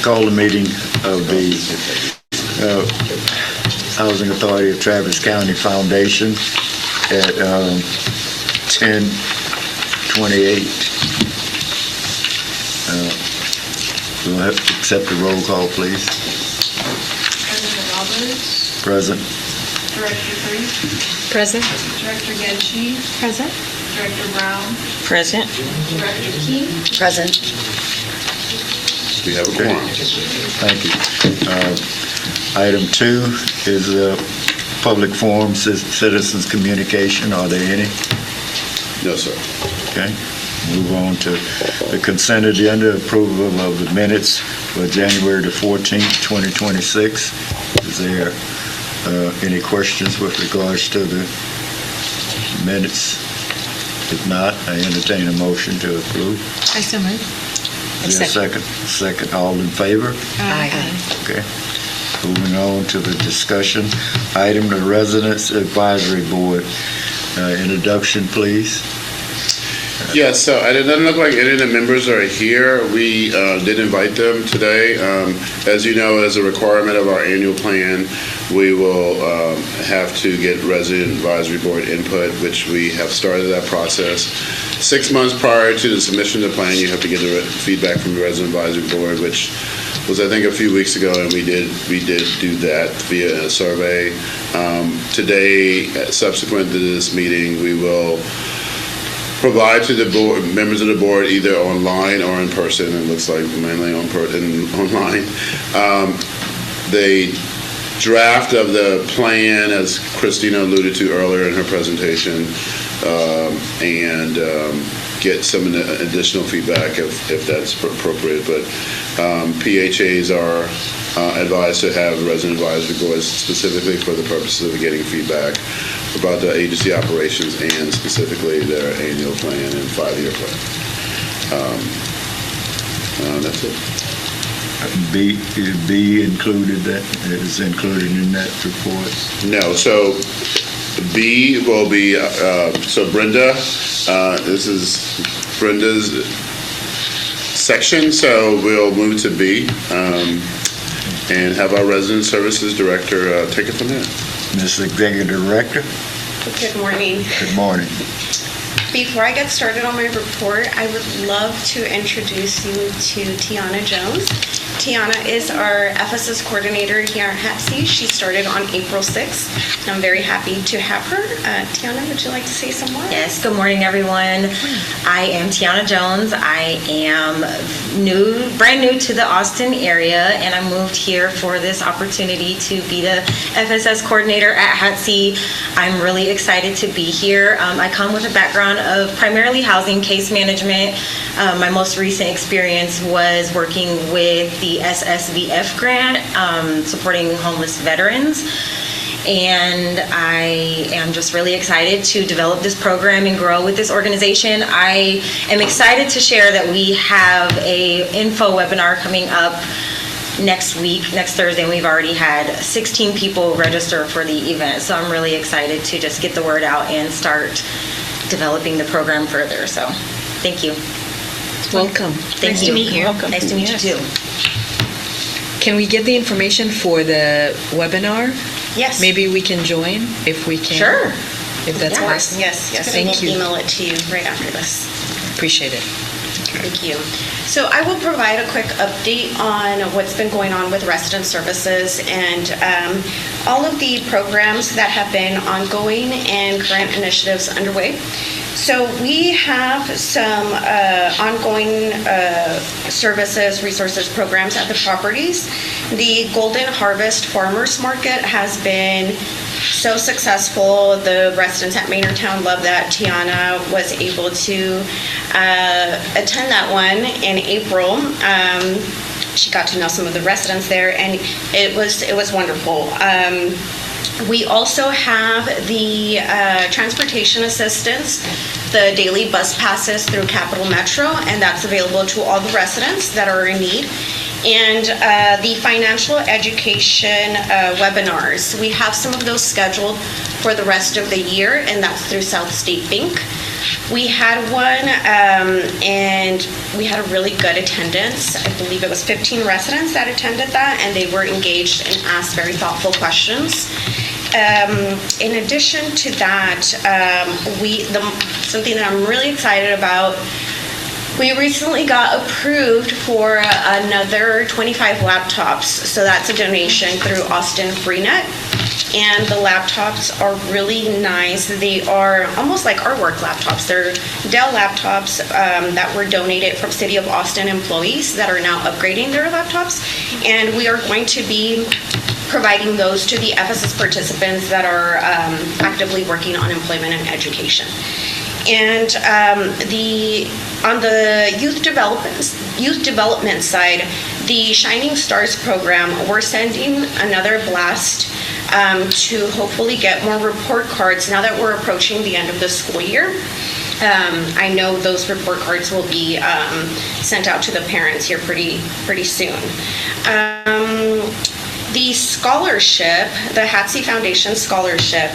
call the meeting of the Housing Authority of Travis County Foundation at 10:28. We'll have to accept the roll call, please. President Roberts. Present. Director Priest. Present. Director Genshi. Present. Director Brown. Present. Director King. Present. We have a quorum. Thank you. Item 2 is public forum, citizens communication. Are there any? No, sir. Okay. Move on to the consent agenda, approval of the minutes for January the 14th, 2026. Is there any questions with regards to the minutes? If not, I entertain a motion to approve. I so move. Is there a second? Second. All in favor? Aye. Okay. Moving on to the discussion item, the Residents Advisory Board. Introduction, please. Yeah, so it doesn't look like any of the members are here. We did invite them today. As you know, as a requirement of our annual plan, we will have to get resident advisory board input, which we have started that process. 6 months prior to the submission of the plan, you have to get the feedback from the resident advisory board, which was, I think, a few weeks ago, and we did do that via a survey. Today, subsequent to this meeting, we will provide to the board, members of the board, either online or in person. It looks like mainly online. The draft of the plan, as Christina alluded to earlier in her presentation, and get some additional feedback if that's appropriate. But PHAs are advised to have resident advisory boards specifically for the purposes of getting feedback about the agency operations and specifically their annual plan and 5-year plan. That's it. B included, that is included in that report? No, so B will be, so Brenda, this is Brenda's section, so we'll move to B and have our resident services director take it from there. Ms. Executive Director? Good morning. Good morning. Before I get started on my report, I would love to introduce you to Tiana Jones. Tiana is our FSS coordinator here at HATC. She started on April 6th. And I'm very happy to have her. Tiana, would you like to say some more? Yes, good morning, everyone. I am Tiana Jones. I am brand new to the Austin area, and I moved here for this opportunity to be the FSS coordinator at HATC. I'm really excited to be here. I come with a background of primarily housing case management. My most recent experience was working with the SSVF grant, supporting homeless veterans. And I am just really excited to develop this program and grow with this organization. I am excited to share that we have a info webinar coming up next week, next Thursday, and we've already had 16 people register for the event. So I'm really excited to just get the word out and start developing the program further. So thank you. Welcome. Nice to meet you. Welcome. Nice to meet you too. Can we get the information for the webinar? Yes. Maybe we can join if we can. Sure. If that's possible. Yes. Thank We'll you. email it to you right after this. Appreciate it. Thank you. So I will provide a quick update on what's been going on with resident services and all of the programs that have been ongoing and current initiatives underway. So we have some ongoing services, resources, programs at the properties. The Golden Harvest Farmers Market has been so successful. The residents at Maynardtown love that. Tiana was able to attend that one in April. She got to know some of the residents there, and it was wonderful. We also have the transportation assistance, the daily bus passes through Capital Metro, and that's available to all the residents that are in need. And the financial education webinars. We have some of those scheduled for the rest of the year, and that's through South State Bank. We had one, and we had a really good attendance. I believe it was 15 residents that attended that, and they were engaged and asked very thoughtful questions. In addition to that, something that I'm really excited about, we recently got approved for another 25 laptops. So that's a donation through Austin Freenet. And the laptops are really nice. They are almost like our work laptops. They're Dell laptops that were donated from City of Austin employees that are now upgrading their laptops. And we are going to be providing those to the FSS participants that are actively working on employment and education. And on the youth development side, the Shining Stars program, we're sending another blast to hopefully get more report cards now that we're approaching the end of the school year. I know those report cards will be sent out to the parents here pretty soon. The scholarship, the HATC Foundation scholarship,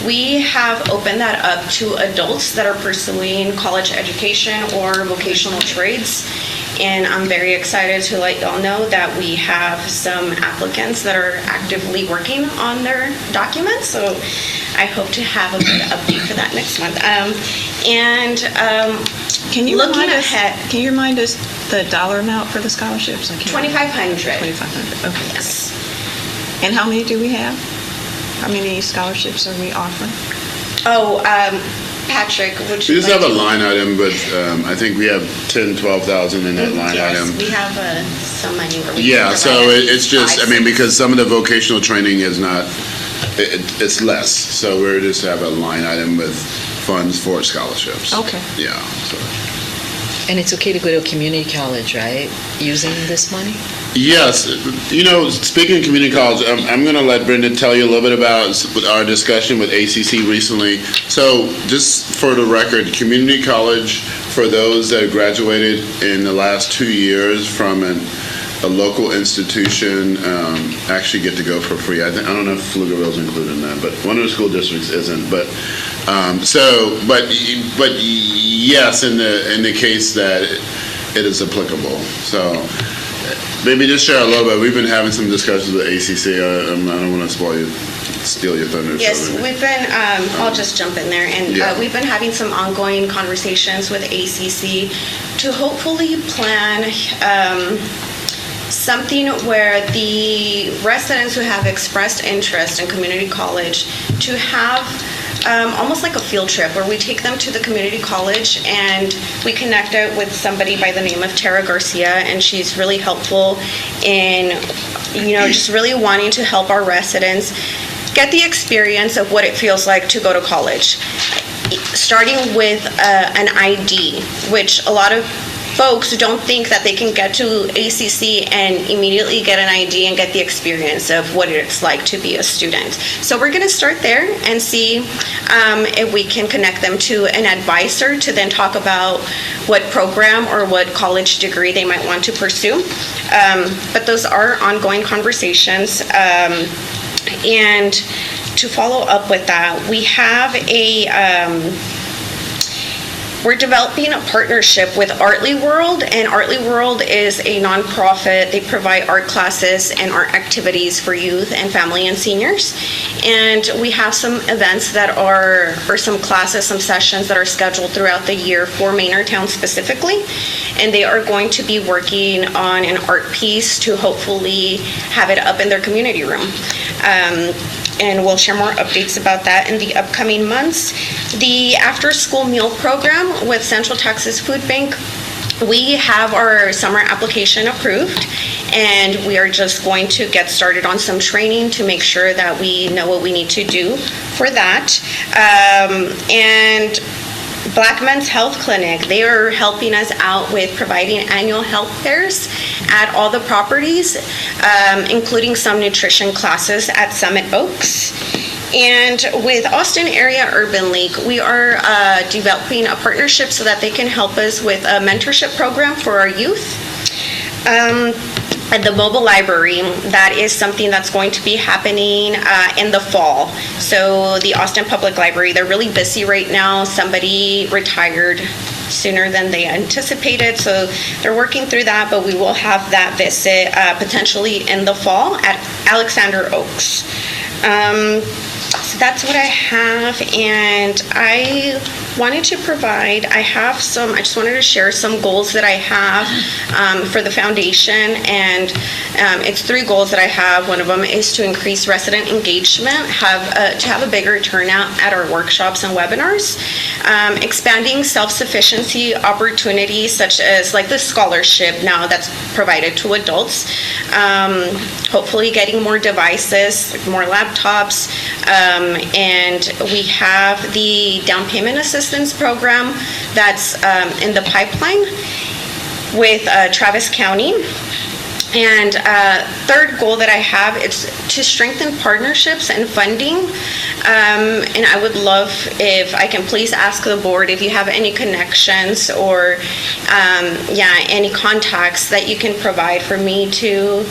we have opened that up to adults that are pursuing college education or vocational trades. And I'm very excited to let y'all know that we have some applicants that are actively working on their documents. So I hope to have a good update for that next month. Can you looking remind us? ahead, Can you remind us the dollar amount for the scholarships? I can't remember. $2,500. $2,500. Okay. Yes. And how many do we have? How many scholarships are we offering? Oh, Patrick, would We you just like have a to- line item, but I think we have 10, 12,000 in that line Yes, item. we have some money where we Yeah, can so provide at it's least just, I five, mean, six. because some of the vocational training is not, it's less. So we're just have a line item with funds for scholarships. Okay. Yeah, so. And it's okay to go to a community college, right, using this money? Yes, speaking of community college, I'm going to let Brenda tell you a little bit about our discussion with ACC recently. So just for the record, community college, for those that graduated in the last 2 years from a local institution, actually get to go for free. I don't know if Pflugerville's included in that, but one of the school districts isn't. But yes, in the case that it is applicable. So maybe just share a little bit. We've been having some discussions with ACC. I don't want to steal your thunder. Yes, so we've been, I'll just jump in there, and Yeah. we've been having some ongoing conversations with ACC to hopefully plan something where the residents who have expressed interest in community college to have almost like a field trip where we take them to the community college and we connect it with somebody by the name of Tara Garcia, and she's really helpful in, just really wanting to help our residents get the experience of what it feels like to go to college. Starting with an ID, which a lot of folks don't think that they can get to ACC and immediately get an ID and get the experience of what it's like to be a student. So we're going to start there and see if we can connect them to an advisor to then talk about what program or what college degree they might want to pursue. But those are ongoing conversations. And to follow up with that, we have we're developing a partnership with Artly World, and Artly World is a nonprofit. They provide art classes and art activities for youth and family and seniors. And we have some events or some classes, some sessions that are scheduled throughout the year for Maynardtown specifically. And they are going to be working on an art piece to hopefully have it up in their community room. And we'll share more updates about that in the upcoming months. The after-school meal program with Central Texas Food Bank, we have our summer application approved, and we are just going to get started on some training to make sure that we know what we need to do for that. And Black Men's Health Clinic, they are helping us out with providing annual health fairs at all the properties, including some nutrition classes at Summit Oaks. And with Austin Area Urban League, we are developing a partnership so that they can help us with a mentorship program for our youth. at the mobile library, that is something that's going to be happening in the fall. So the Austin Public Library, they're really busy right now. Somebody retired sooner than they anticipated, so they're working through that, but we will have that visit potentially in the fall at Alexander Oaks. So that's what I have, and I wanted to provide, I just wanted to share some goals that I have for the foundation, and it's 3 goals that I have. One of them is to increase resident engagement, to have a bigger turnout at our workshops and webinars, expanding self-sufficiency opportunities such as like the scholarship now that's provided to adults, hopefully getting more devices, like more laptops, and we have the down payment assistance program that's in the pipeline with Travis County. And third goal that I have is to strengthen partnerships and funding. And I would love if I can please ask the board if you have any connections or any contacts that you can provide for me to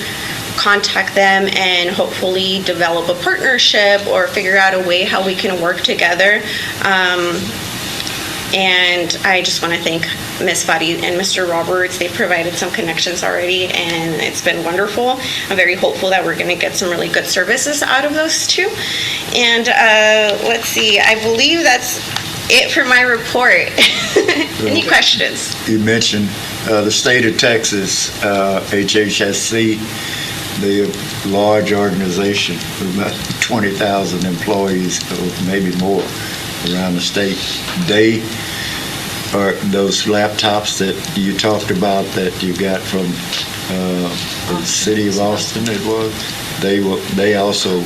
contact them and hopefully develop a partnership or figure out a way how we can work together. And I just want to thank Ms. Fadi and Mr. Roberts. They've provided some connections already, and it's been wonderful. I'm very hopeful that we're going to get some really good services out of those two. And let's see, I believe that's it for my report. Any questions? You mentioned the state of Texas, HHSC, the large organization with about 20,000 employees, or maybe more, around the state. They are those laptops that you talked about that you got from the city of Austin, it was. They also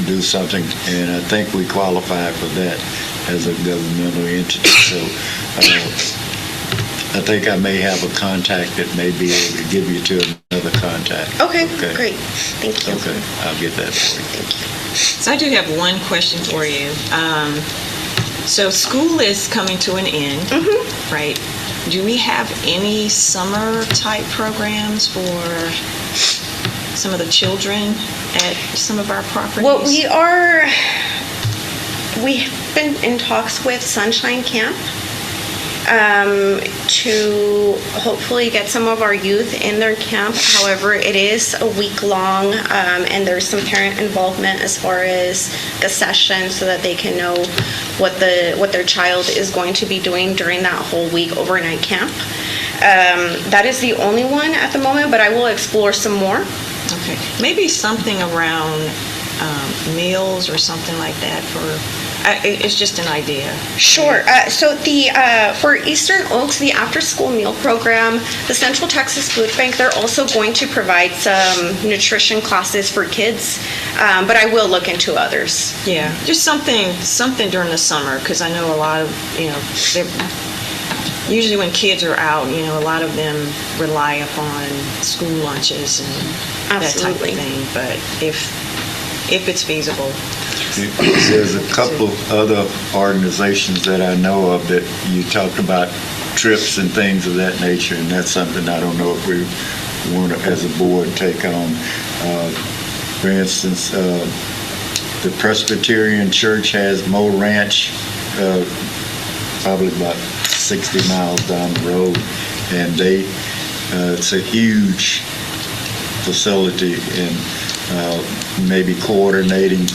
do something, and I think we qualify for that as a governmental entity. So I think I may have a contact that may be able to give you to another contact. Okay, great. Thank you. Okay, I'll get that for you. Thank you. So I do have one question for you. So school is coming to an end, right? Do we have any summer type programs for some of the children at some of our properties? Well, we've been in talks with Sunshine Camp to hopefully get some of our youth in their camp. However, it is a week long, and there's some parent involvement as far as the session so that they can know what their child is going to be doing during that whole week overnight camp. That is the only one at the moment, but I will explore some more. Okay, maybe something around meals or something like that it's just an idea. Sure. So for Eastern Oaks, the after-school meal program, the Central Texas Food Bank, they're also going to provide some nutrition classes for kids, but I will look into others. Yeah, just something during the summer, because I know a lot of, usually when kids are out, a lot of them rely upon school lunches and that type of thing, but if it's feasible. There's a couple other organizations that I know of that you talked about trips and things of that nature, and that's something I don't know if we want to, as a board, take on. For instance, the Presbyterian Church has Mo Ranch, probably about 60 miles down the road, and it's a huge facility, and maybe coordinating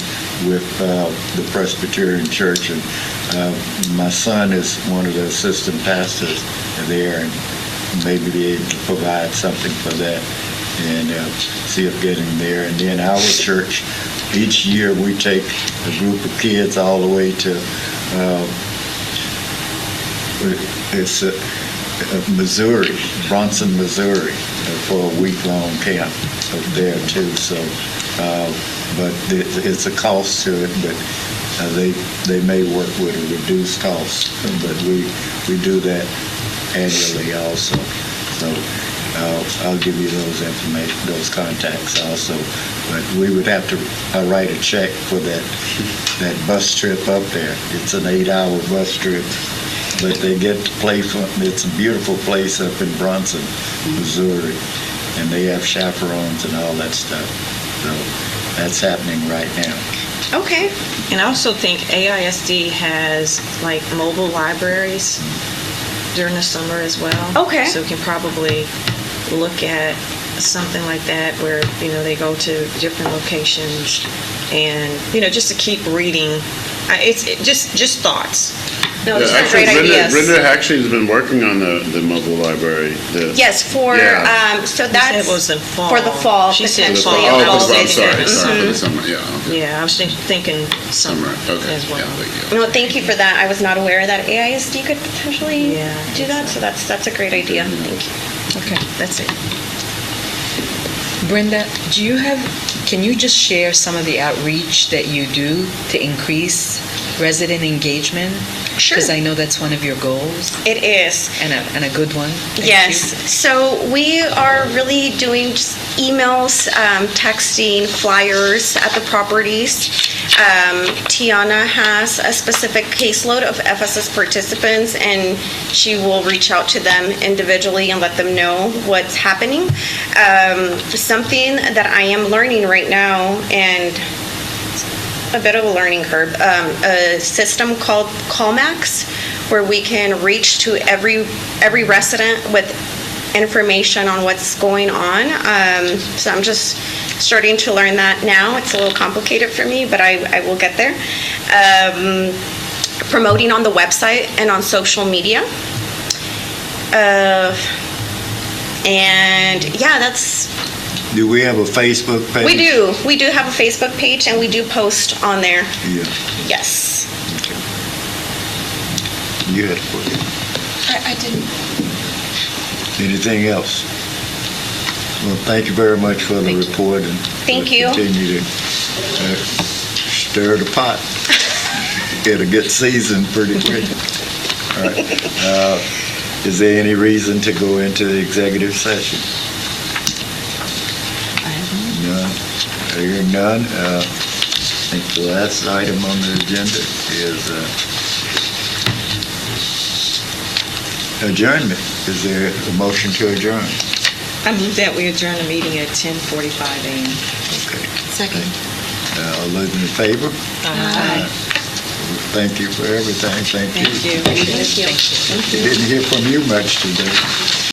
with the Presbyterian Church, and my son is one of the assistant pastors there, and maybe be able to provide something for that, and see if getting there. And then our church, each year we take a group of kids all the way to Missouri, Bronson, Missouri, for a week-long camp up there too. So, but it's a cost to it, but they may work with a reduced cost. But we do that annually also. So I'll give you those information, those contacts also. But we would have to write a check for that bus trip up there. It's an 8-hour bus trip. But they get to play it's a beautiful place up in Bronson, Missouri. and they have chaperones and all that stuff. So that's happening right now. Okay. And I also think AISD has like mobile libraries during the summer as well. Okay. So we can probably look at something like that where, they go to different locations and, just to keep reading. It's just thoughts. No, these Yeah, are great actually, ideas. Brenda actually has been working on the mobile library. Yes, so You that's. said it was in fall. For the fall, She said potentially. fall. a I was fall I'm season. sorry, for the summer, yeah. Okay. Yeah, I was thinking summer Okay, as well. yeah, but yeah. No, thank you for that. I was not aware that AISD could potentially Yeah. do that, so that's a great idea. Thank you. Okay, that's it. Brenda, can you just share some of the outreach that you do to increase resident engagement? Sure. Because I know that's one of your goals, It is. and a good one. Thank Yes. you. So we are really doing just emails, texting, flyers at the properties. Tiana has a specific caseload of FSS participants, and she will reach out to them individually and let them know what's happening. Something that I am learning right now, and a bit of a learning curve, a system called CallMax, where we can reach to every resident with information on what's going on. So I'm just starting to learn that now. It's a little complicated for me, but I will get there. Promoting on the website and on social media. And yeah, that's. Do we have a Facebook page? We do. We do have a Facebook page, and we do post on there. Yeah. Yes. Okay. You had a question. I didn't. Anything else? Well, thank you very much for the report. And Thank we'll you. Continue to stir the pot. It'll get seasoned pretty quick. All right. Is there any reason to go into the executive session? None. Hearing none. I think the last item on the agenda is adjournment. Is there a motion to adjourn? I move that we adjourn the meeting at 10:45 a.m. Okay. Second. All those in favor? Aye. Thank you for everything. Thank you. Thank you. Didn't hear from you much today.